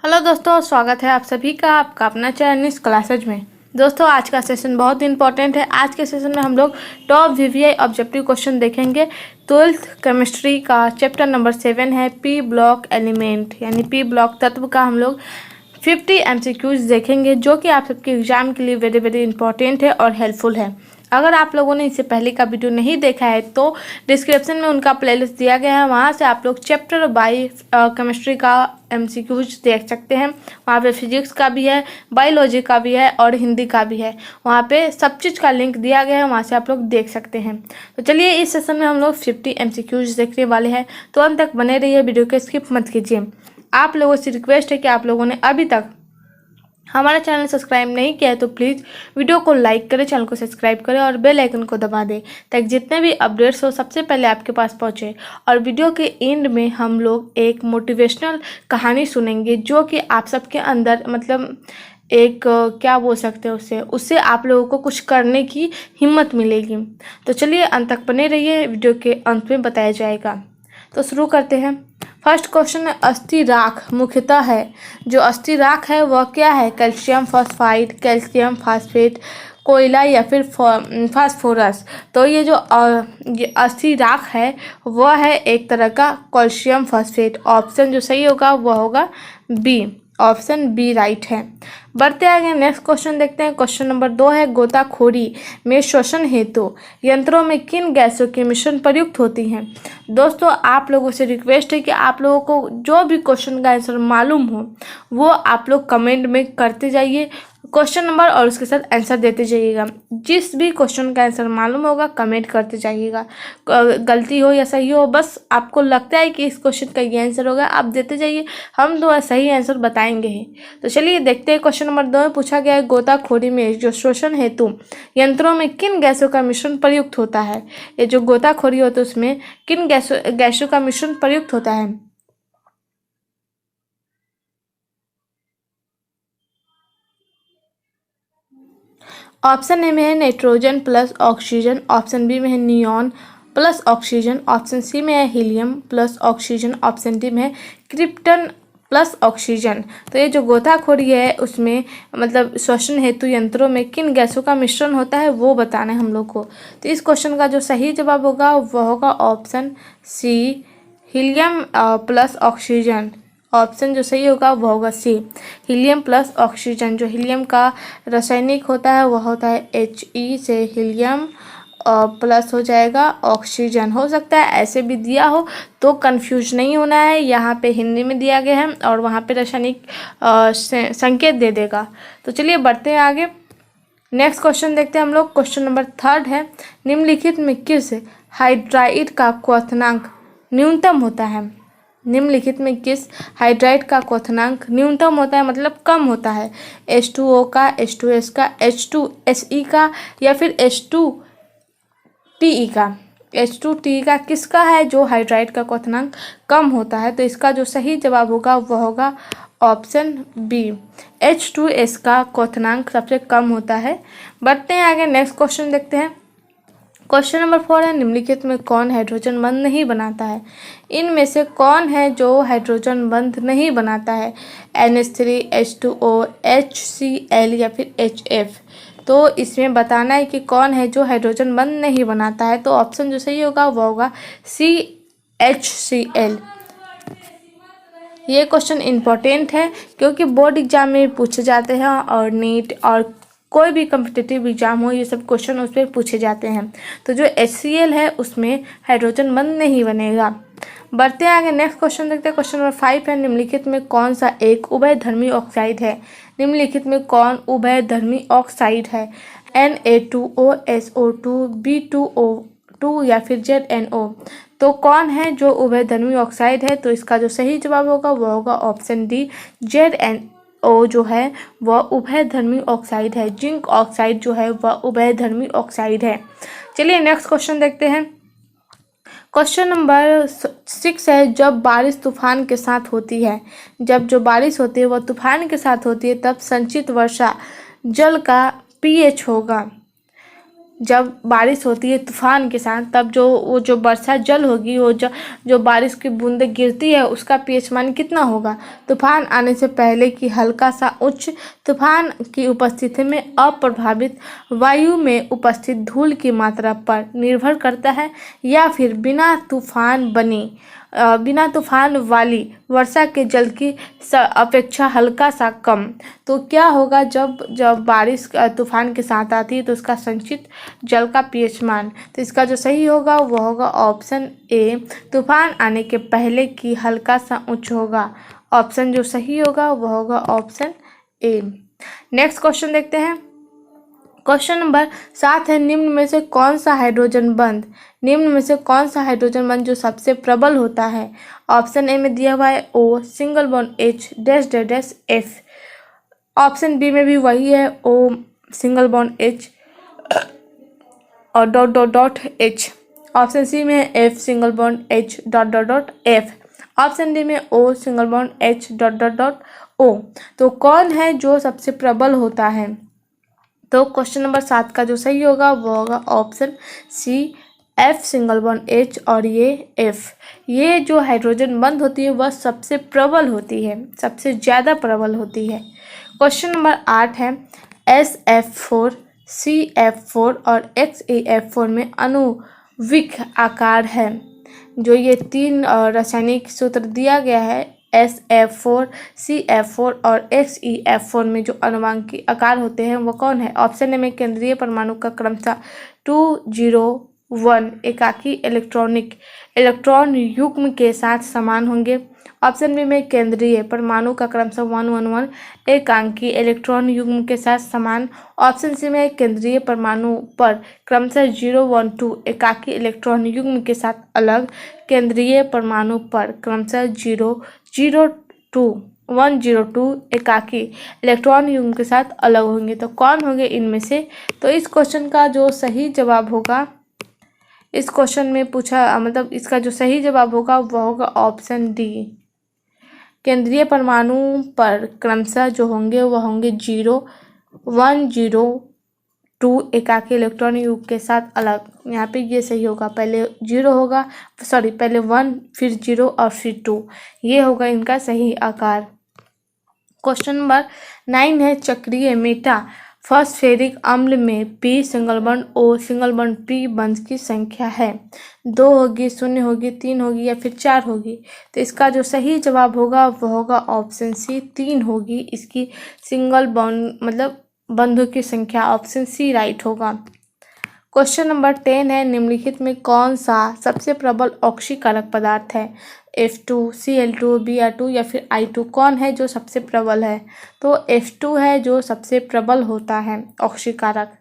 Hello दोस्तों, स्वागत है आप सभी का आपका अपना चैनल इस क्लासेज में। दोस्तों, आज का सेशन बहुत इंपॉर्टेंट है। आज के सेशन में हम लोग टॉप वीवीआई ऑब्जेक्टिव क्वेश्चन देखेंगे। 12th केमिस्ट्री का चैप्टर नंबर 7 है पी ब्लॉक एलिमेंट यानी पी ब्लॉक तत्व का हम लोग 50 एमसीक्यूज देखेंगे, जो कि आप सबके एग्जाम के लिए वेरी वेरी इंपॉर्टेंट है और हेल्पफुल है। अगर आप लोगों ने इससे पहले का वीडियो नहीं देखा है तो डिस्क्रिप्शन में उनका प्लेलिस्ट दिया गया है, वहाँ से आप लोग चैप्टर बाई केमिस्ट्री का एमसीक्यूज देख सकते हैं। वहाँ पे फिजिक्स का भी है, बायोलॉजी का भी है और हिंदी का भी है। वहाँ पे सब चीज़ का लिंक दिया गया है, वहाँ से आप लोग देख सकते हैं। तो चलिए, इस सेशन में हम लोग 50 एमसीक्यूज देखने वाले हैं, तो अंत तक बने रहिए, वीडियो को स्किप मत कीजिए। आप लोगों से रिक्वेस्ट है कि आप लोगों ने अभी तक हमारा चैनल सब्सक्राइब नहीं किया है तो प्लीज़ वीडियो को लाइक करें, चैनल को सब्सक्राइब करें और बेल आइकन को दबा दें, ताकि जितने भी अपडेट्स हो सबसे पहले आपके पास पहुंचे। और वीडियो के एंड में हम लोग एक मोटिवेशनल कहानी सुनेंगे, जो कि आप सबके अंदर एक क्या बोल सकते हैं उससे आप लोगों को कुछ करने की हिम्मत मिलेगी। तो चलिए, अंत तक बने रहिए, वीडियो के अंत में बताया जाएगा। तो शुरू करते हैं। फर्स्ट क्वेश्चन है, अस्थि राख मुख्यतः है। जो अस्थि राख है वह क्या है? कैल्शियम फॉस्फाइड, कैल्शियम फास्फेट, कोयला या फिर फास्फोरस। तो ये जो ये अस्थि राख है वह है एक तरह का कैल्शियम फॉस्फेट। ऑप्शन जो सही होगा वह होगा बी, ऑप्शन बी राइट है। बढ़ते आगे, नेक्स्ट क्वेश्चन देखते हैं। क्वेश्चन नंबर 2 है, गोताखोरी में शोषण हेतु यंत्रों में किन गैसों के मिश्रण प्रयुक्त होती हैं? दोस्तों, आप लोगों से रिक्वेस्ट है कि आप लोगों को जो भी क्वेश्चन का आंसर मालूम हो वो आप लोग कमेंट में करते जाइए, क्वेश्चन नंबर और उसके साथ आंसर देते जाइएगा। जिस भी क्वेश्चन का आंसर मालूम होगा कमेंट करते जाइएगा, गलती हो या सही हो, बस आपको लगता है कि इस क्वेश्चन का ये आंसर होगा आप देते जाइए, हम तो सही आंसर बताएंगे ही। तो चलिए देखते हैं, क्वेश्चन नंबर 2 में पूछा गया है, गोताखोरी में जो शोषण हेतु यंत्रों में किन गैसों का मिश्रण प्रयुक्त होता है? ये जो गोताखोरी होती है उसमें किन गैसों का मिश्रण प्रयुक्त होता है? ऑप्शन ए में है nitrogen plus oxygen, option B में है neon plus oxygen, option C में है helium plus oxygen, option D में है क्रिप्टन प्लस ऑक्सीजन। तो ये जो गोताखोरी है उसमें श्वसन हेतु यंत्रों में किन गैसों का मिश्रण होता है वो बताना है हम लोग को। तो इस क्वेश्चन का जो सही जवाब होगा वह होगा option C, helium plus oxygen. Option जो सही होगा वह होगा सी, हीलियम प्लस ऑक्सीजन। जो हीलियम का रासायनिक होता है वह होता है He से हीलियम प्लस हो जाएगा ऑक्सीजन। हो सकता है ऐसे भी दिया हो तो कंफ्यूज नहीं होना है, यहाँ पे हिंदी में दिया गया है और वहाँ पे रासायनिक संकेत दे देगा। तो चलिए बढ़ते हैं आगे, नेक्स्ट क्वेश्चन देखते हैं हम लोग। क्वेश्चन नंबर 3 है, निम्नलिखित में किस हाइड्राइड का क्वथनांक न्यूनतम होता है? निम्नलिखित में किस हाइड्राइड का क्वथनांक न्यूनतम होता है, मतलब कम होता है? H2O का, H2S का, H2SE का या फिर H2TE का? H2TE का किसका है जो हाइड्राइड का क्वथनांक कम होता है? तो इसका जो सही जवाब होगा वह होगा ऑप्शन बी, H2S का क्वथनांक सबसे कम होता है। बढ़ते हैं आगे, नेक्स्ट क्वेश्चन देखते हैं। क्वेश्चन नंबर 4 है, निम्नलिखित में कौन हाइड्रोजन बंध नहीं बनाता है? इनमें से कौन है जो हाइड्रोजन बंध नहीं बनाता है? NH3, H2O, HCl या फिर HF? तो इसमें बताना है कि कौन है जो हाइड्रोजन बंध नहीं बनाता है। तो ऑप्शन जो सही होगा वो होगा सी, HCl। ये क्वेश्चन इम्पोर्टेंट है क्योंकि बोर्ड एग्जाम में पूछे जाते हैं और नीट और कोई भी कम्पिटिटिव एग्जाम हो ये सब क्वेश्चन उस पर पूछे जाते हैं। तो जो HCl है उसमें हाइड्रोजन बंध नहीं बनेगा। बढ़ते आगे, नेक्स्ट क्वेश्चन देखते हैं। क्वेश्चन नंबर 5 है, निम्नलिखित में कौन सा एक उभयधर्मी ऑक्साइड है? निम्नलिखित में कौन उभयधर्मी ऑक्साइड है? Na2O, SO2, B2O2 या फिर ZNO? तो कौन है जो उभयधर्मी ऑक्साइड है? तो इसका जो सही जवाब होगा वह होगा ऑप्शन डी, ZNO जो है वह उभयधर्मी ऑक्साइड है। जिंक ऑक्साइड जो है वह उभयधर्मी ऑक्साइड है। चलिए नेक्स्ट क्वेश्चन देखते हैं। क्वेश्चन नंबर 6 है, जब बारिश तूफान के साथ होती है, जब जो बारिश होती है वह तूफान के साथ होती है तब संचित वर्षा जल का pH होगा। जब बारिश होती है तूफान के साथ, तब जो वर्षा जल होगी, वो जो बारिश की बूंदें गिरती है, उसका पीएच मान कितना होगा? तूफान आने से पहले की हल्का सा उच्च, तूफान की उपस्थिति में अप्रभावित वायु में उपस्थित धूल की मात्रा पर निर्भर करता है, या फिर बिना तूफान वाली वर्षा के जल की अपेक्षा हल्का सा कम। तो क्या होगा जब बारिश तूफान के साथ आती है तो उसका संचित जल का पीएच मान? तो इसका जो सही होगा वो होगा ऑप्शन ए, तूफान आने के पहले की हल्का सा उच्च होगा। ऑप्शन जो सही होगा वो होगा ऑप्शन ए। नेक्स्ट क्वेश्चन देखते हैं। क्वेश्चन नंबर 7 है, निम्न में से कौन सा हाइड्रोजन बंध जो सबसे प्रबल होता है? ऑप्शन ए में दिया हुआ है O single bond H dash dash dash F. Option B में भी वही है ओ सिंगल बॉन्ड एच और dot dot dot H. Option C में है F single bond H dot dot dot F. Option D में O single bond H dot dot dot O. तो कौन है जो सबसे प्रबल होता है? तो क्वेश्चन नंबर 7 का जो सही होगा वो होगा option C, F single bond H. और ये जो हाइड्रोजन बंध होती है वह सबसे प्रबल होती है, सबसे ज़्यादा प्रबल होती है। क्वेश्चन नंबर 8 है, SF4, CF4 और XeF4 में आणविक आकार है। जो ये 3 रासायनिक सूत्र दिया गया है, SF4, CF4 और XeF4 में जो अनुवांकी आकार होते हैं वो कौन है? ऑप्शन ए में केंद्रीय परमाणु का क्रमशः 201 एकाकी इलेक्ट्रॉन युग्म के साथ समान होंगे। ऑप्शन बी में केंद्रीय परमाणु का क्रमशः 111 एकांकी इलेक्ट्रॉन युग्म के साथ समान। ऑप्शन सी में केंद्रीय परमाणु पर क्रमशः 012 एकाकी इलेक्ट्रॉन युग्म के साथ अलग, केंद्रीय परमाणु पर क्रमशः 102 एकाकी इलेक्ट्रॉन युग्म के साथ अलग होंगे। तो कौन होंगे इनमें से? तो इस क्वेश्चन का जो सही जवाब होगा, इस क्वेश्चन में पूछा मतलब इसका जो सही जवाब होगा वह होगा ऑप्शन डी, केंद्रीय परमाणु पर क्रमशः जो होंगे वह होंगे 102 एकाकी इलेक्ट्रॉन युग्म के साथ अलग। यहाँ पे ये सही होगा, पहले 0 होगा, पहले 1 फिर 0 और फिर 2, ये होगा इनका सही आकार। क्वेश्चन नंबर 9 है, चक्रीय मेटा फॉस्फेरिक अम्ल में P single bond O single bond P बंध की संख्या है, 2 होगी, 0 होगी, 3 होगी या फिर 4 होगी? तो इसका जो सही जवाब होगा वह होगा ऑप्शन सी, 3 होगी इसकी सिंगल बॉन्ड मतलब बंधों की संख्या। ऑप्शन सी राइट होगा। क्वेश्चन नंबर 10 है, निम्नलिखित में कौन सा सबसे प्रबल ऑक्सीकारक पदार्थ है? F2, Cl2, Br2 या फिर I2? कौन है जो सबसे प्रबल है? तो F2 है जो सबसे प्रबल होता है ऑक्सीकारक।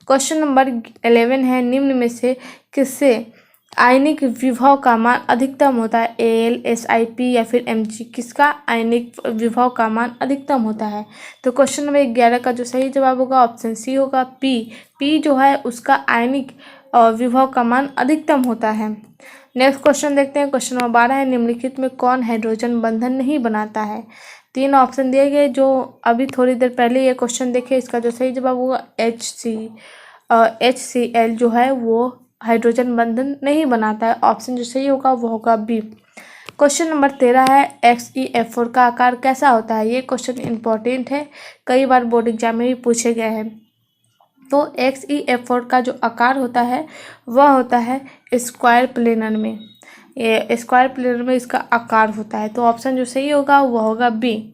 क्वेश्चन नंबर 11 है, निम्न में से किससे आयनिक विभव का मान अधिकतम होता है? Al, SiP या फिर Mg? किसका आयनिक विभव का मान अधिकतम होता है? तो क्वेश्चन नंबर 11 का जो सही जवाब होगा ऑप्शन सी होगा, P जो है उसका आयनिक विभव का मान अधिकतम होता है। नेक्स्ट क्वेश्चन देखते हैं। क्वेश्चन नंबर 12 है, निम्नलिखित में कौन हाइड्रोजन बंधन नहीं बनाता है? 3 ऑप्शन दिए गए जो अभी थोड़ी देर पहले ये क्वेश्चन देखे, इसका जो सही जवाब होगा HCl जो है वो हाइड्रोजन बंधन नहीं बनाता है। ऑप्शन जो सही होगा वो होगा बी। क्वेश्चन नंबर 13 है, XeF4 का आकार कैसा होता है? ये क्वेश्चन इंपॉर्टेंट है, कई बार बोर्ड एग्जाम में भी पूछे गए हैं। तो XeF4 का जो आकार होता है वह होता है स्क्वायर प्लेनर में, ये स्क्वायर प्लेनर में इसका आकार होता है। तो ऑप्शन जो सही होगा वह होगा बी।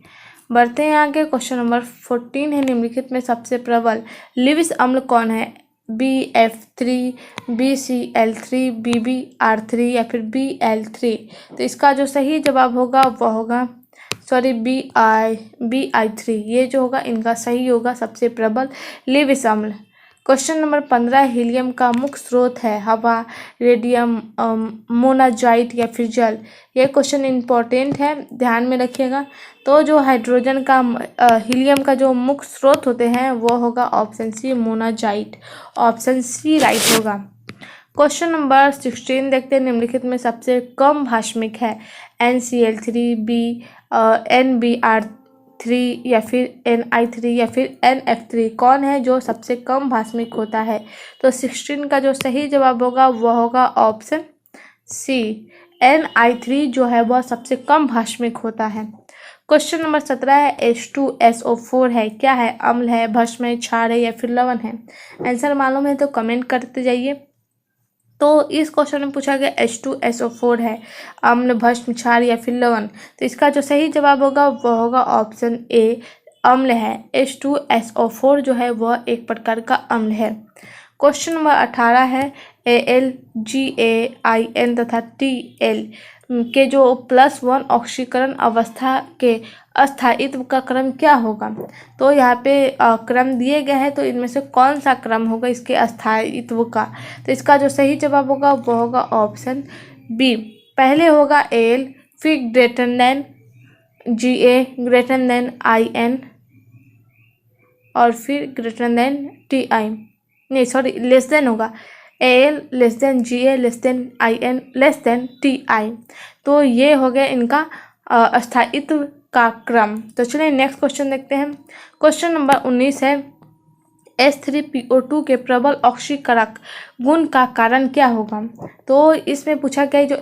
बढ़ते हैं आगे। क्वेश्चन नंबर 14 है, निम्नलिखित में सबसे प्रबल लिविस अम्ल कौन है? BF3, BCl3, BBr3 या फिर BL3? तो इसका जो सही जवाब होगा वह होगा BI3, ये जो होगा इनका सही होगा सबसे प्रबल लिविस अम्ल। क्वेश्चन नंबर 15, हीलियम का मुख्य स्रोत है हवा, रेडियम, मोनाजाइट या फिर जल? ये क्वेश्चन इंपॉर्टेंट है, ध्यान में रखिएगा। तो जो हाइड्रोजन का हीलियम का जो मुख्य स्रोत होते हैं वो होगा option C, monazite. Option C right होगा। क्वेश्चन नंबर 16 देखते हैं, निम्नलिखित में सबसे कम भाष्मिक है? NCl3, NBr3 3 या फिर Ni3 या फिर NF3 कौन है जो सबसे कम भास्मिक होता है? तो 16 का जो सही जवाब होगा वह होगा ऑप्शन सी, Ni3 जो है वह सबसे कम भास्मिक होता है। क्वेश्चन नंबर 17 है H2SO4 है, क्या है? अम्ल है, भस्म है, क्षार है या फिर लवण है? आंसर मालूम है तो कमेंट करते जाइए। तो इस क्वेश्चन में पूछा गया H2SO4 है, अम्ल, भस्म, क्षार या फिर लवण? तो इसका जो सही जवाब होगा वह होगा ऑप्शन ए, अम्ल है। H2SO4 जो है वह एक प्रकार का अम्ल है। क्वेश्चन नंबर 18 है AlGaIn तथा Tl के जो +1 ऑक्सीकरण अवस्था के अस्थायित्व का क्रम क्या होगा? तो यहाँ पे क्रम दिए गए हैं, तो इनमें से कौन सा क्रम होगा इसके अस्थायित्व का? तो इसका जो सही जवाब होगा वो होगा ऑप्शन बी, पहले होगा Al, फिर greater than Ga, greater than In और फिर ग्रेटर देन Ti, नहीं सॉरी लेस देन होगा, Al less than Ga less than In less than Ti। तो ये हो गया इनका अस्थायित्व का क्रम। तो चलिए नेक्स्ट क्वेश्चन देखते हैं। क्वेश्चन नंबर 19 है H3PO2 के प्रबल ऑक्सीकरक गुण का कारण क्या होगा? तो इसमें पूछा गया जो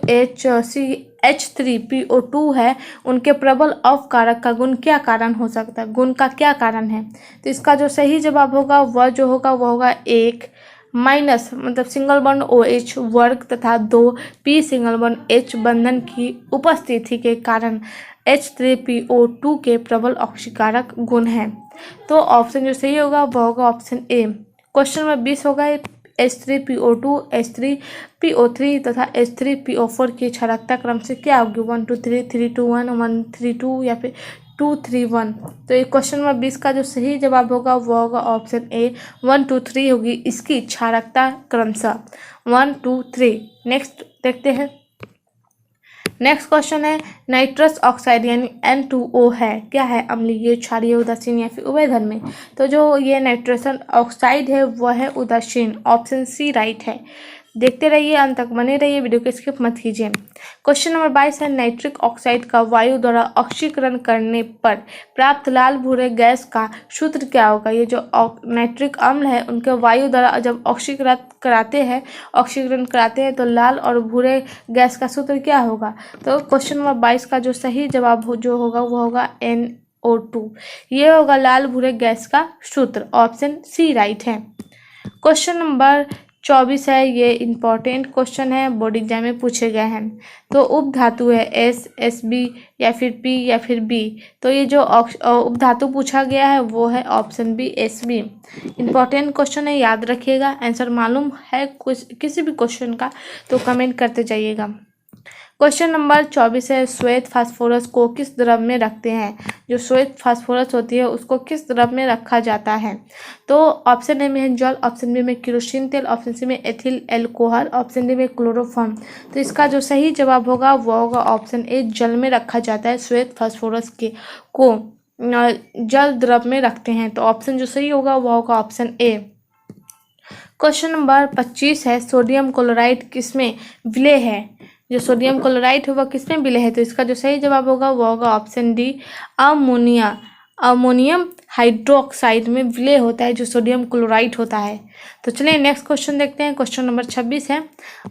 H3PO2 है उनके प्रबल अपकारक का गुण क्या कारण हो सकता है, गुण का क्या कारण है? तो इसका जो सही जवाब होगा वह होगा 1 माइनस मतलब सिंगल बॉन्ड OH वर्ग तथा 2 P सिंगल बॉन्ड H बंधन की उपस्थिति के कारण H3PO2 के प्रबल ऑक्सीकारक गुण है। तो ऑप्शन जो सही होगा वह होगा ऑप्शन ए। क्वेश्चन नंबर 20 होगा H3PO2, H3PO3 तथा H3PO4 की क्षारकता क्रम से क्या होगी? 1 2 3, 3 2 1, 1 3 2 या फिर 2 3 1? तो ये क्वेश्चन नंबर 20 का जो सही जवाब होगा वह होगा ऑप्शन ए, 1 2 3 होगी इसकी क्षारकता क्रमशः 1 2 3। नेक्स्ट देखते हैं। नेक्स्ट क्वेश्चन है नाइट्रस ऑक्साइड यानी N2O है, क्या है? अम्लीय, क्षारीय, उदासीन या फिर उभयधर्मी? तो जो ये नाइट्रस ऑक्साइड है वह है उदासीन, ऑप्शन सी राइट है। देखते रहिए, अंत तक बने रहिए, वीडियो को स्किप मत कीजिए। क्वेश्चन नंबर 22 है नाइट्रिक ऑक्साइड का वायु द्वारा ऑक्सीकरण करने पर प्राप्त लाल भूरे गैस का सूत्र क्या होगा? ये जो नाइट्रिक अम्ल है उनके वायु द्वारा जब ऑक्सीकरण कराते हैं तो लाल और भूरे गैस का सूत्र क्या होगा? तो क्वेश्चन नंबर 22 का जो सही जवाब जो होगा वो होगा NO2। ये होगा लाल भूरे गैस का सूत्र, ऑप्शन सी राइट है। क्वेश्चन नंबर 24 है, ये इम्पॉर्टेंट क्वेश्चन है, बोर्ड एग्जाम में पूछे गए हैं। तो उपधातु है SB या फिर P या फिर B? तो ये जो उपधातु पूछा गया है वो है option B SB। Important question है, याद रखिएगा। आंसर मालूम है कुछ किसी भी क्वेश्चन का तो कमेंट करते जाइएगा। क्वेश्चन नंबर 24 है श्वेत फास्फोरस को किस द्रव में रखते हैं? जो श्वेत फास्फोरस होती है उसको किस द्रव में रखा जाता है? तो ऑप्शन ए में है जल, ऑप्शन बी में केरोसिन तेल, ऑप्शन सी में एथिल एल्कोहल, ऑप्शन डी में क्लोरोफॉर्म। तो इसका जो सही जवाब होगा वो होगा ऑप्शन ए, जल में रखा जाता है। श्वेत फास्फोरस को जल द्रव में रखते हैं, तो ऑप्शन जो सही होगा वो होगा ऑप्शन ए। क्वेश्चन नंबर 25 है सोडियम क्लोराइड किसमें विलय है? जो सोडियम क्लोराइड है वह किसमें विलय है? तो इसका जो सही जवाब होगा वो होगा ऑप्शन डी, अमोनियम हाइड्रोक्साइड में विलय होता है जो सोडियम क्लोराइड होता है। तो चलिए नेक्स्ट क्वेश्चन देखते हैं। क्वेश्चन नंबर 26 है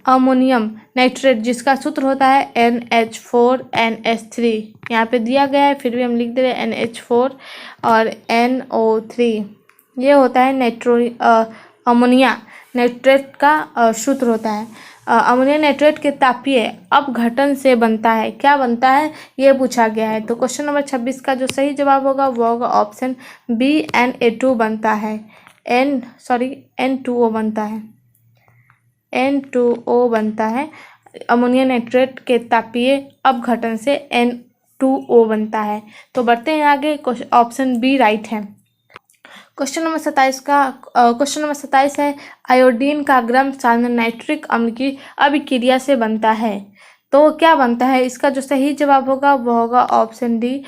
अमोनियम नाइट्रेट जिसका सूत्र होता है NH4NH3। यहाँ पे दिया गया है, फिर भी हम लिख दे रहे हैं NH4 और NO3। ये होता है अमोनिया नाइट्रेट का सूत्र होता है। अमोनिया नाइट्रेट के तापीय अपघटन से बनता है, क्या बनता है ये पूछा गया है। तो क्वेश्चन नंबर 26 का जो सही जवाब होगा वो होगा ऑप्शन बी, Na2 बनता है। N2O बनता है। अमोनिया नाइट्रेट के तापीय अपघटन से N2O बनता है। तो बढ़ते हैं आगे, ऑप्शन बी राइट है। क्वेश्चन नंबर 27 है आयोडीन का ग्रम साधन नाइट्रिक अम्ल की अभिक्रिया से बनता है, तो क्या बनता है? इसका जो सही जवाब होगा वो होगा ऑप्शन डी,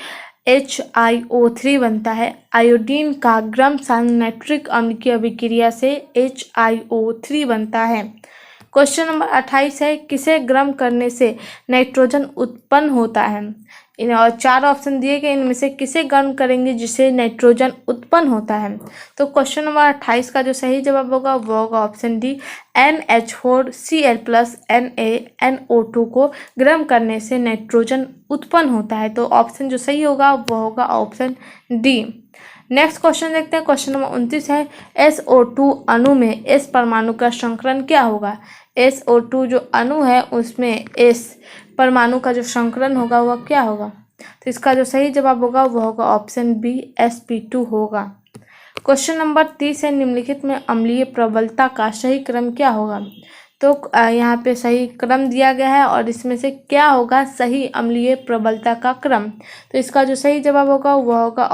HiO3 बनता है। आयोडीन का ग्रम साधन नाइट्रिक अम्ल की अभिक्रिया से HiO3 बनता है। क्वेश्चन नंबर 28 है किसे गर्म करने से नाइट्रोजन उत्पन्न होता है? इन और 4 ऑप्शन दिए गए, इनमें से किसे गर्म करेंगे जिससे नाइट्रोजन उत्पन्न होता है। तो क्वेश्चन नंबर 28 का जो सही जवाब होगा वो होगा option D, NH4Cl plus NaNO2 को गर्म करने से नाइट्रोजन उत्पन्न होता है। तो ऑप्शन जो सही होगा वो होगा ऑप्शन डी। नेक्स्ट क्वेश्चन देखते हैं। क्वेश्चन नंबर 29 है, SO2 अणु में S परमाणु का संकरण क्या होगा। SO2 जो अणु है उसमें S परमाणु का जो संकरण होगा वह क्या होगा। तो इसका जो सही जवाब होगा वो होगा ऑप्शन बी, sp2 होगा। क्वेश्चन नंबर 30 है, निम्नलिखित में अम्लीय प्रबलता का सही क्रम क्या होगा। तो यहाँ पे सही क्रम दिया गया है और इसमें से क्या होगा सही अम्लीय प्रबलता का क्रम। तो इसका जो सही जवाब होगा वह होगा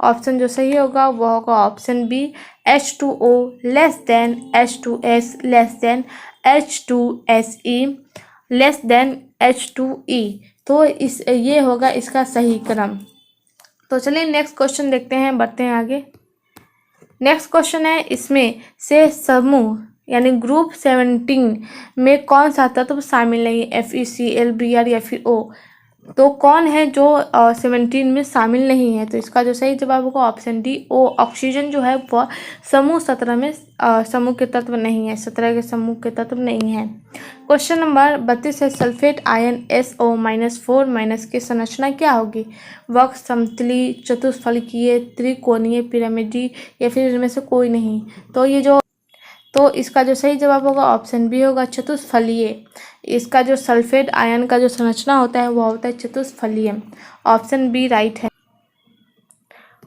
ऑप्शन जो सही होगा वह होगा option B, H2O less than H2S less than H2SE less than H2E। तो ये होगा इसका सही क्रम। तो चलिए नेक्स्ट क्वेश्चन देखते हैं, बढ़ते हैं आगे। नेक्स्ट क्वेश्चन है, इसमें से समूह यानी ग्रुप 17 में कौन सा तत्व शामिल नहीं है, FeCl, Br या फिर O। तो कौन है जो 17 में शामिल नहीं है। तो इसका जो सही जवाब होगा ऑप्शन डी, O। ऑक्सीजन जो है वह समूह 17 में समूह के तत्व नहीं है, 17 के समूह के तत्व नहीं है। क्वेश्चन नंबर 32 है, सल्फेट आयन SO-4- की संरचना क्या होगी। वक्र, समतली, चतुष्फलकीय, त्रिकोणीय, पिरामिडी या फिर इनमें से कोई नहीं। तो इसका जो सही जवाब होगा ऑप्शन बी होगा, चतुष्फलीय। इसका जो सल्फेट आयन का जो संरचना होता है वह होता है चतुष्फलीय। ऑप्शन बी राइट है।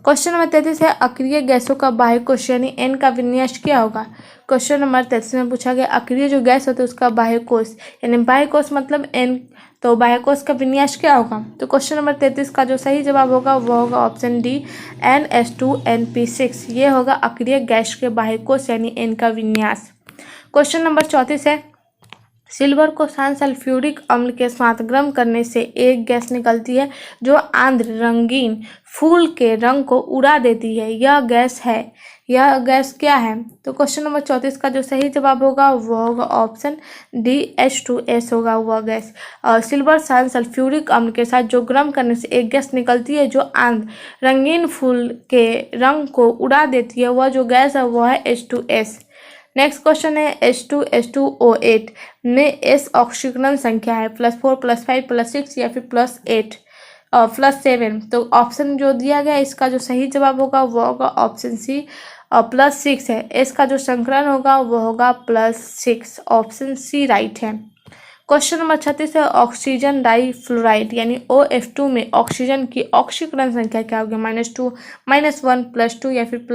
क्वेश्चन नंबर 33 है, अक्रिय गैसों का बाह्य कोश यानी N का विन्यास क्या होगा। क्वेश्चन नंबर 33 में पूछा गया अक्रिय जो गैस होता है उसका बाह्य कोश यानी बाह्य कोश मतलब N, तो बाह्य कोश का विन्यास क्या होगा। तो क्वेश्चन नंबर 33 का जो सही जवाब होगा वो होगा ऑप्शन डी, NH2NP6। ये होगा अक्रिय गैस के बाह्य कोश यानी N का विन्यास। क्वेश्चन नंबर 34 है, सिल्वर को सल्फ्यूरिक अम्ल के साथ गर्म करने से एक गैस निकलती है जो आंध्र रंगीन फूल के रंग को उड़ा देती है। यह गैस क्या है। तो क्वेश्चन नंबर 34 का जो सही जवाब होगा वो होगा ऑप्शन डी, H2S होगा वह गैस। सिल्वर सल्फ्यूरिक अम्ल के साथ जो गर्म करने से एक गैस निकलती है जो आंध्र रंगीन फूल के रंग को उड़ा देती है, वह जो गैस है वह है H2S। नेक्स्ट क्वेश्चन है, H2SO8 में S ऑक्सीकरण संख्या है +4 +5 +6 या फिर +8 +7। तो ऑप्शन जो दिया गया है इसका जो सही जवाब होगा वो होगा ऑप्शन सी, +6 है। S का जो संकरण होगा वो होगा +6। ऑप्शन सी राइट है। क्वेश्चन नंबर 36 है, ऑक्सीजन डाइफ्लोराइड यानी OF2 में ऑक्सीजन की ऑक्सीकरण संख्या क्या होगी, -2 -1 +2 या फिर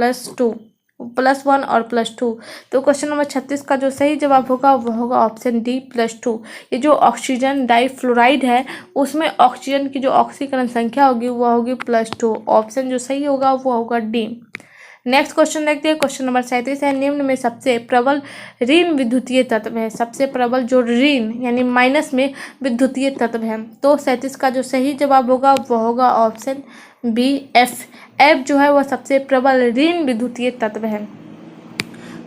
+1 और +2। तो क्वेश्चन नंबर 36 का जो सही जवाब होगा वो होगा ऑप्शन डी, +2। ये जो ऑक्सीजन डाइफ्लोराइड है उसमें ऑक्सीजन की जो ऑक्सीकरण संख्या होगी वह होगी +2। ऑप्शन जो सही होगा वो होगा डी। नेक्स्ट क्वेश्चन देखते हैं। क्वेश्चन नंबर 37 है, निम्न में सबसे प्रबल ऋण विद्युतीय तत्व है। सबसे प्रबल जो ऋण यानी माइनस में विद्युतीय तत्व है। तो 37 का जो सही जवाब होगा वो होगा ऑप्शन बी, F जो है वह सबसे प्रबल ऋण विद्युतीय तत्व है।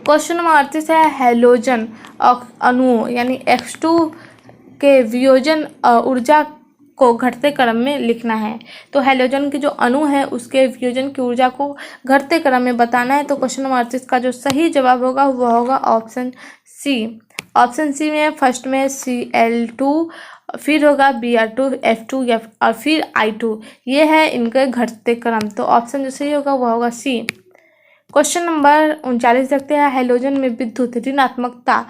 क्वेश्चन नंबर 38 है, हैलोजन अणुओं यानी X2 के वियोजन ऊर्जा को घटते क्रम में लिखना है। तो हैलोजन के जो अणु है उसके वियोजन की ऊर्जा को घटते क्रम में बताना है। तो क्वेश्चन नंबर 38 का जो सही जवाब होगा वह होगा ऑप्शन सी। ऑप्शन सी में फर्स्ट में Cl2, फिर होगा Br2, F2 या और फिर I2। ये है इनके घटते क्रम। तो ऑप्शन जो सही होगा वह होगा सी। क्वेश्चन नंबर 39 देखते हैं, हैलोजन में विद्युत ऋणात्मकता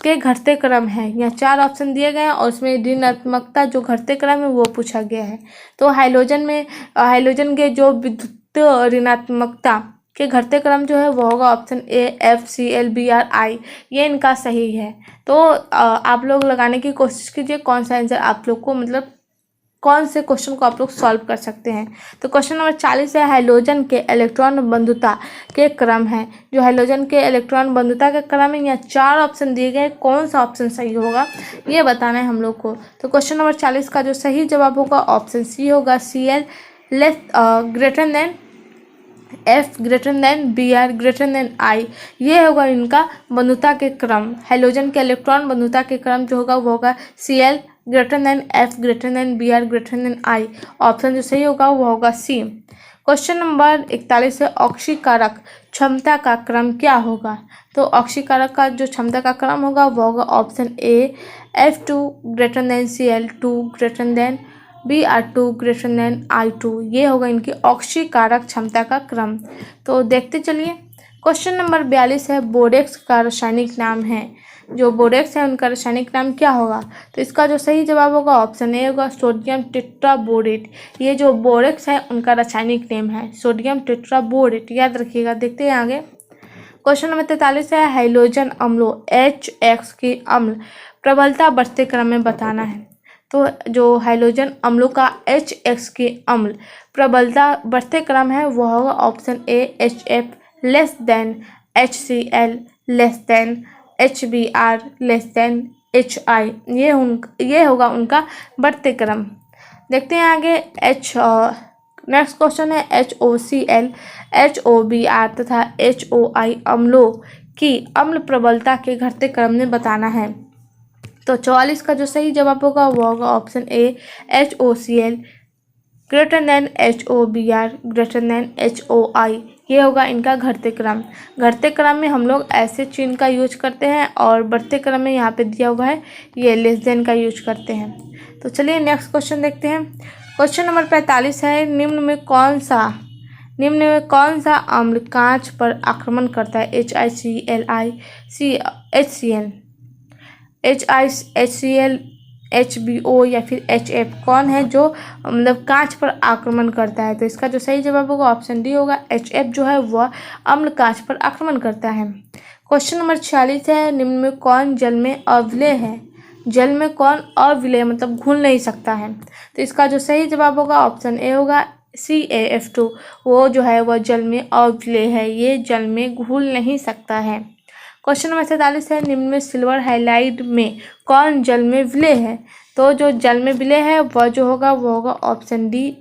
के घटते क्रम है। यहाँ 4 ऑप्शन दिए गए हैं और उसमें ऋणात्मकता जो घटते क्रम है वो पूछा गया है। तो हैलोजन के जो विद्युत ऋणात्मकता के घटते क्रम जो है वो होगा option A, FCl Br I। ये इनका सही है। तो आप लोग लगाने की कोशिश कीजिए कौन सा आंसर आप लोग को मतलब कौन से क्वेश्चन को आप लोग सॉल्व कर सकते हैं। तो क्वेश्चन नंबर 40 है, हैलोजन के इलेक्ट्रॉन बंधुता के क्रम है। जो हैलोजन के इलेक्ट्रॉन बंधुता के क्रम है, यहाँ 4 ऑप्शन दिए गए, कौन सा ऑप्शन सही होगा ये बताना है हम लोग को। तो क्वेश्चन नंबर 40 का जो सही जवाब होगा ऑप्शन सी होगा, Cl greater then F greater than Br greater than I। ये होगा इनका बंधुता के क्रम। हैलोजन के इलेक्ट्रॉन बंधुता के क्रम जो होगा वो होगा Cl greater than F, greater than B R, greater than I. Option जो सही होगा वो होगा सी। क्वेश्चन नंबर 41 है ऑक्सीकारक क्षमता का क्रम क्या होगा। तो ऑक्सीकारक का जो क्षमता का क्रम होगा वो होगा option A F2 greater than Cl2 greater than Br2 greater than I2। ये होगा इनकी ऑक्सीकारक क्षमता का क्रम। तो देखते चलिए। क्वेश्चन नंबर 42 है बोरेक्स का रासायनिक नाम है। जो बोरेक्स है उनका रासायनिक नाम क्या होगा। तो इसका जो सही जवाब होगा ऑप्शन ए होगा सोडियम टेट्राबोरेट। ये जो बोरेक्स है उनका रासायनिक नेम है सोडियम टेट्राबोरेट, याद रखिएगा। देखते हैं आगे। क्वेश्चन नंबर 43 है हाइड्रोजन अम्लों HX की अम्ल प्रबलता बढ़ते क्रम में बताना है। तो जो हाइड्रोजन अम्लों का HX की अम्ल प्रबलता बढ़ते क्रम है वो होगा option A HF less than HCl less than HBr less than HI। ये होगा उनका बढ़ते क्रम। देखते हैं आगे। नेक्स्ट क्वेश्चन है HOCl, HOBr तथा HOI अम्लों की अम्ल प्रबलता के घटते क्रम में बताना है। तो 44 का जो सही जवाब होगा वो होगा option A HOCl greater than HOBr greater than HOI। ये होगा इनका घटते क्रम। घटते क्रम में हम लोग ऐसे चिन्ह का यूज करते हैं और बढ़ते क्रम में यहाँ पे दिया हुआ है ये लेस देन का यूज करते हैं। तो चलिए नेक्स्ट क्वेश्चन देखते हैं। क्वेश्चन नंबर 45 है निम्न में कौन सा अम्ल कांच पर आक्रमण करता है। HICl, HCl, HICl, HBO या फिर HF कौन है जो मतलब कांच पर आक्रमण करता है। तो इसका जो सही जवाब होगा ऑप्शन डी होगा HF जो है वह अम्ल कांच पर आक्रमण करता है। क्वेश्चन नंबर 46 है निम्न में कौन जल में अविलेय है। जल में कौन अविलेय मतलब घुल नहीं सकता है। तो इसका जो सही जवाब होगा ऑप्शन ए होगा CaF2। वो जो है वह जल में अविलेय है, ये जल में घुल नहीं सकता है। क्वेश्चन नंबर 47 है निम्न में सिल्वर हाइलाइड में कौन जल में विलेय है। तो जो जल में विलेय है वह जो होगा वो होगा ऑप्शन डी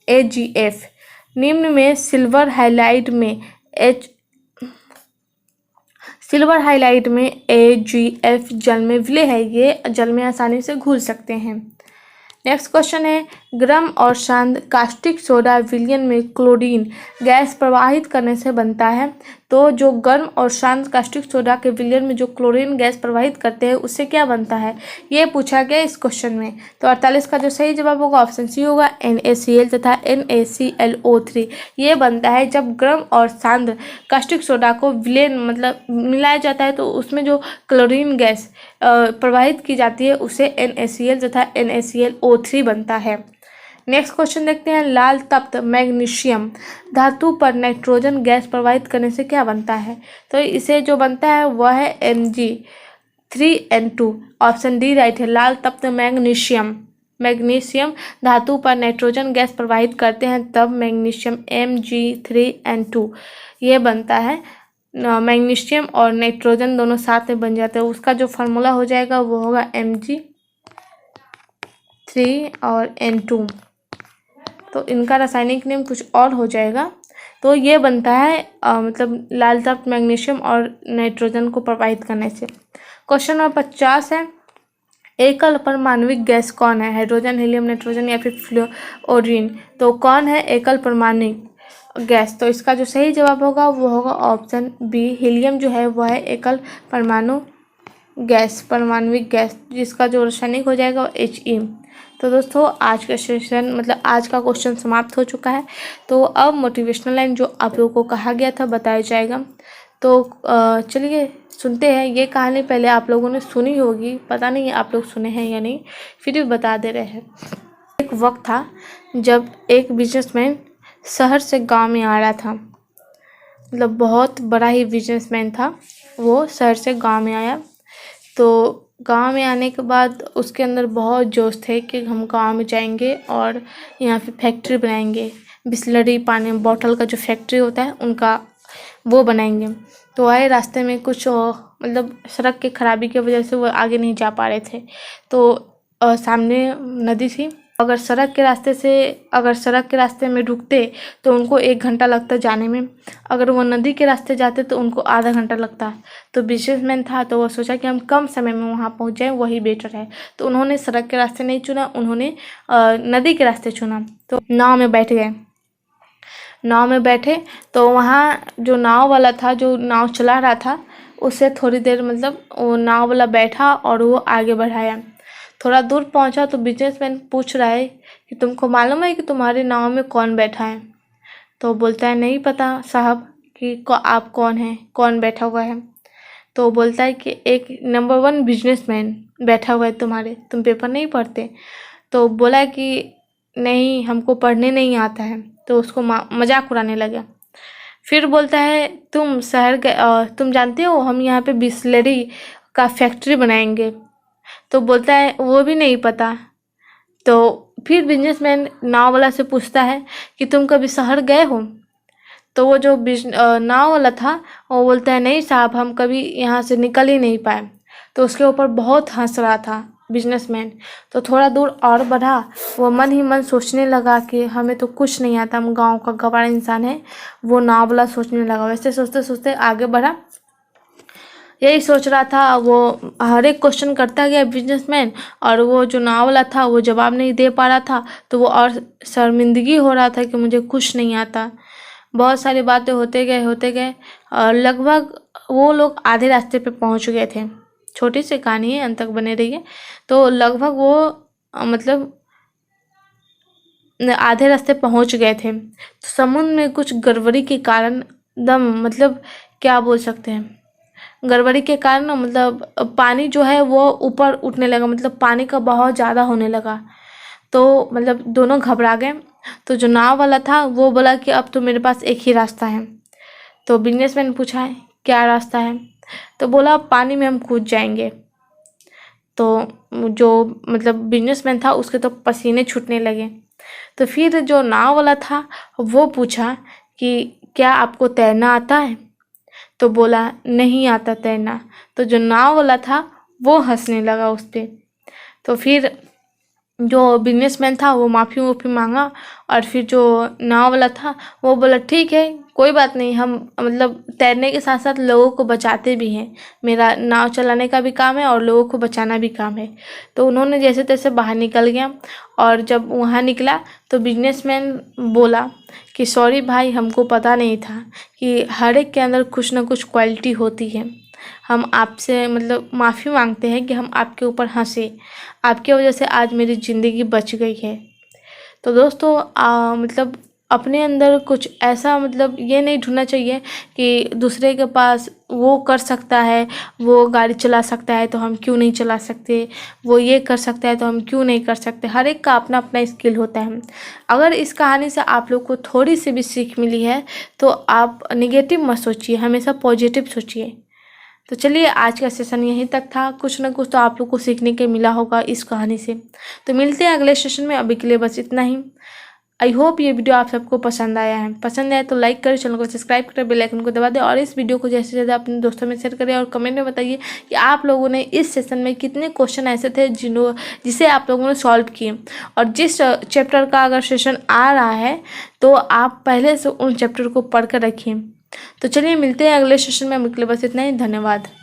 AgF। निम्न में सिल्वर हाइलाइड में AgF जल में विलेय है, ये जल में आसानी से घुल सकते हैं। नेक्स्ट क्वेश्चन है गर्म और शांत कास्टिक सोडा विलयन में क्लोरीन गैस प्रवाहित करने से बनता है। तो जो गर्म और शांत कास्टिक सोडा के विलयन में जो क्लोरीन गैस प्रवाहित करते हैं उससे क्या बनता है, ये पूछा गया इस क्वेश्चन में। तो 48 का जो सही जवाब होगा ऑप्शन सी होगा NaCl तथा NaClO3। ये बनता है जब गर्म और शांत कास्टिक सोडा को विलयन मतलब मिलाया जाता है तो उसमें जो क्लोरीन गैस प्रवाहित की जाती है उसे NaCl तथा NaClO3 बनता है। नेक्स्ट क्वेश्चन देखते हैं लाल तप्त मैग्नीशियम धातु पर नाइट्रोजन गैस प्रवाहित करने से क्या बनता है। तो इसे जो बनता है वह है Mg3N2। ऑप्शन डी राइट है। लाल तप्त मैग्नीशियम धातु पर नाइट्रोजन गैस प्रवाहित करते हैं तब मैग्नीशियम Mg3N2 ये बनता है। मैग्नीशियम और नाइट्रोजन दोनों साथ में बन जाते हैं, उसका जो फार्मूला हो जाएगा वो होगा Mg3 और N2। तो इनका रासायनिक नेम कुछ और हो जाएगा। तो ये बनता है मतलब लाल तप्त मैग्नीशियम और नाइट्रोजन को प्रवाहित करने से। क्वेश्चन नंबर 50 है एकल परमाणविक गैस कौन है। हाइड्रोजन, हीलियम, नाइट्रोजन या फिर फ्लोरीन। तो कौन है एकल परमाणविक गैस। तो इसका जो सही जवाब होगा वो होगा ऑप्शन बी हीलियम जो है वह है एकल परमाणविक गैस जिसका जो रासायनिक हो जाएगा वो He। तो दोस्तों आज का सेशन मतलब आज का क्वेश्चन समाप्त हो चुका है। तो अब मोटिवेशनल लाइन जो आप लोगों को कहा गया था बताया जाएगा। तो चलिए सुनते हैं। ये कहानी पहले आप लोगों ने सुनी होगी, पता नहीं आप लोग सुने हैं या नहीं, फिर भी बता दे रहे हैं। एक वक्त था जब एक बिजनेसमैन शहर से गांव में आ रहा था, मतलब बहुत बड़ा ही बिजनेसमैन था। वो शहर से गांव में आया। तो गांव में आने के बाद उसके अंदर बहुत जोश थे कि हम गांव में जाएंगे और यहाँ पे फैक्ट्री बनाएंगे, बिस्लरी पानी बॉटल का जो फैक्ट्री होता है उनका वो बनाएंगे। तो आए रास्ते में कुछ मतलब सड़क के खराबी की वजह से वो आगे नहीं जा पा रहे थे। तो सामने नदी थी अगर सड़क के रास्ते में रुकते तो उनको 1 घंटा लगता जाने में, अगर वो नदी के रास्ते जाते तो उनको आधा घंटा लगता। तो बिजनेसमैन था तो वो सोचा कि हम कम समय में वहाँ पहुँच जाएं, वही बेटर है। तो उन्होंने सड़क के रास्ते नहीं चुना, उन्होंने नदी के रास्ते चुना। तो नाव में बैठ गए। नाव में बैठे तो वहाँ जो नाव वाला था, जो नाव चला रहा था, उससे थोड़ी देर मतलब वो नाव वाला बैठा और वो आगे बढ़ाया। थोड़ा दूर पहुँचा तो बिजनेसमैन पूछ रहा है कि तुमको मालूम है कि तुम्हारी नाव में कौन बैठा है? तो बोलता है नहीं पता साहब कि आप कौन हैं, कौन बैठा हुआ है। तो बोलता है कि एक नंबर 1 बिजनेसमैन बैठा हुआ है तुम्हारे, तुम पेपर नहीं पढ़ते? तो बोला कि नहीं, हमको पढ़ने नहीं आता है। तो उसको मजाक उड़ाने लगा। फिर बोलता है तुम तुम जानते हो हम यहाँ पे बिस्लरी का फैक्ट्री बनाएंगे? तो बोलता है वो भी नहीं पता। तो फिर बिजनेसमैन नाव वाला से पूछता है कि तुम कभी शहर गए हो? तो वो जो नाव वाला था वो बोलता है नहीं साहब, हम कभी यहाँ से निकल ही नहीं पाए। तो उसके ऊपर बहुत हंस रहा था बिजनेसमैन। तो थोड़ा दूर और बढ़ा, वो मन ही मन सोचने लगा कि हमें तो कुछ नहीं आता, हम गांव का गंवार इंसान है। वो नाव वाला सोचने लगा। वैसे सोचते सोचते आगे बढ़ा, यही सोच रहा था। वो हर एक क्वेश्चन करता गया बिजनेसमैन, और वो जो नाव वाला था वो जवाब नहीं दे पा रहा था। तो वो और शर्मिंदगी हो रहा था कि मुझे कुछ नहीं आता। बहुत सारी बातें होते गए और लगभग वो लोग आधे रास्ते पे पहुंच गए थे। छोटी सी कहानी है, अंत तक बने रहिए। तो लगभग वो मतलब आधे रास्ते पहुंच गए थे। तो समुद्र में कुछ गड़बड़ी के कारण दम मतलब क्या बोल सकते हैं, गड़बड़ी के कारण मतलब पानी जो है वो ऊपर उठने लगा, मतलब पानी का बहुत ज़्यादा होने लगा। तो मतलब दोनों घबरा गए। तो जो नाव वाला था वो बोला कि अब तो मेरे पास एक ही रास्ता है। तो बिजनेसमैन पूछा है क्या रास्ता है? तो बोला पानी में हम कूद जाएंगे। तो जो मतलब बिजनेसमैन था उसके तो पसीने छूटने लगे। तो फिर जो नाव वाला था वो पूछा कि क्या आपको तैरना आता है? तो बोला नहीं आता तैरना। तो जो नाव वाला था वो हंसने लगा उस पर। तो फिर जो बिजनेसमैन था वो माफ़ी मांगा, और फिर जो नाव वाला था वो बोला ठीक है कोई बात नहीं, हम मतलब तैरने के साथ साथ लोगों को बचाते भी हैं, मेरा नाव चलाने का भी काम है और लोगों को बचाना भी काम है। तो उन्होंने जैसे तैसे बाहर निकल गया। और जब वहाँ निकला तो बिजनेसमैन बोला कि सॉरी भाई, हमको पता नहीं था कि हर एक के अंदर कुछ ना कुछ क्वालिटी होती है। हम आपसे मतलब माफ़ी मांगते हैं कि हम आपके ऊपर हंसे, आपकी वजह से आज मेरी ज़िंदगी बच गई है। तो दोस्तों मतलब अपने अंदर कुछ ऐसा मतलब ये नहीं ढूंढना चाहिए कि दूसरे के पास वो कर सकता है, वो गाड़ी चला सकता है तो हम क्यों नहीं चला सकते, वो ये कर सकता है तो हम क्यों नहीं कर सकते। हर एक का अपना अपना स्किल होता है। अगर इस कहानी से आप लोग को थोड़ी सी भी सीख मिली है तो आप निगेटिव मत सोचिए, हमेशा पॉजिटिव सोचिए। तो चलिए आज का सेशन यहीं तक था। कुछ ना कुछ तो आप लोग को सीखने के मिला होगा इस कहानी से। तो मिलते हैं अगले सेशन में, अभी के लिए बस इतना ही। आई होप ये वीडियो आप सबको पसंद आया है। पसंद आया तो लाइक करें, चैनल को सब्सक्राइब करें, बेल आइकन को दबा दें और इस वीडियो को ज़्यादा से ज़्यादा अपने दोस्तों में शेयर करें। और कमेंट में बताइए कि आप लोगों ने इस सेशन में कितने क्वेश्चन ऐसे थे जिसे आप लोगों ने सॉल्व किए। और जिस चैप्टर का अगर सेशन आ रहा है तो आप पहले से उन चैप्टर को पढ़ कर रखिए। तो चलिए मिलते हैं अगले सेशन में, अभी के लिए बस इतना ही। धन्यवाद।